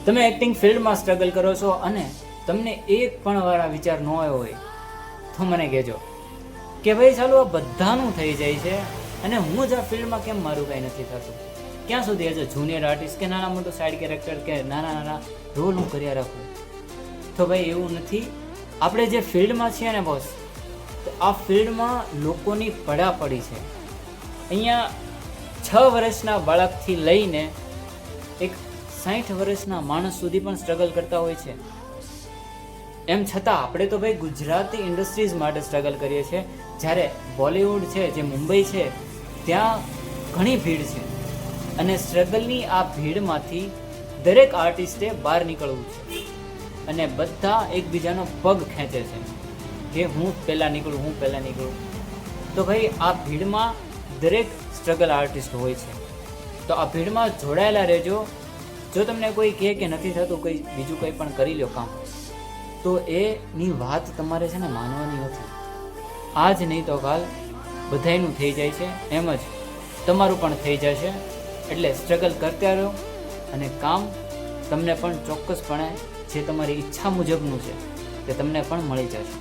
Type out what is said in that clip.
તમે એક્ટિંગ ફિલ્ડમાં સ્ટ્રગલ કરો છો અને તમને એક પણ વાર આ વિચાર ન આવ્યો હોય તો મને કહેજો કે ભાઈ ચાલો આ બધાનું થઈ જાય છે અને હું જ આ ફિલ્ડમાં કેમ મારું કાંઈ નથી થતું, ક્યાં સુધી એઝ અ જુનિયર આર્ટિસ્ટ કે નાના મોટું સાઇડ કેરેક્ટર કે નાના નાના રોલ હું કર્યા રાખું. તો ભાઈ એવું નથી. આપણે જે ફિલ્ડમાં છીએ ને બોસ, તો આ ફિલ્ડમાં લોકોની પડાપડી છે. અહીંયા 6 વર્ષના બાળકથી લઈને એક 60 વર્ષના માણસ સુધી પણ સ્ટ્રગલ કરતા હોય છે. એમ છતાં આપણે તો ભાઈ ગુજરાતી ઇન્ડસ્ટ્રીઝ માટે સ્ટ્રગલ કરીએ છીએ, જ્યારે બોલિવૂડ છે, જે મુંબઈ છે, ત્યાં ઘણી ભીડ છે અને સ્ટ્રગલની આ ભીડમાંથી દરેક આર્ટિસ્ટે બહાર નીકળવું છે અને બધા એકબીજાનો પગ ખેંચે છે કે હું પહેલાં નીકળું. તો ભાઈ આ ભીડમાં દરેક સ્ટ્રગલ આર્ટિસ્ટ હોય છે, તો આ ભીડમાં જોડાયેલા રહેજો. જો તમને કોઈ કહે કે નથી થતું, કોઈ બીજું કંઈ પણ કરી લો કામ, તો એની વાત તમારે છે ને માનવાની નથી. આજ નહીં તો કાલ બધાયનું થઈ જાય છે, એમ જ તમારું પણ થઈ જશે. એટલે સ્ટ્રગલ કરતા રહો અને કામ તમને પણ ચોક્કસપણે જે તમારી ઈચ્છા મુજબનું છે તે તમને પણ મળી જશે.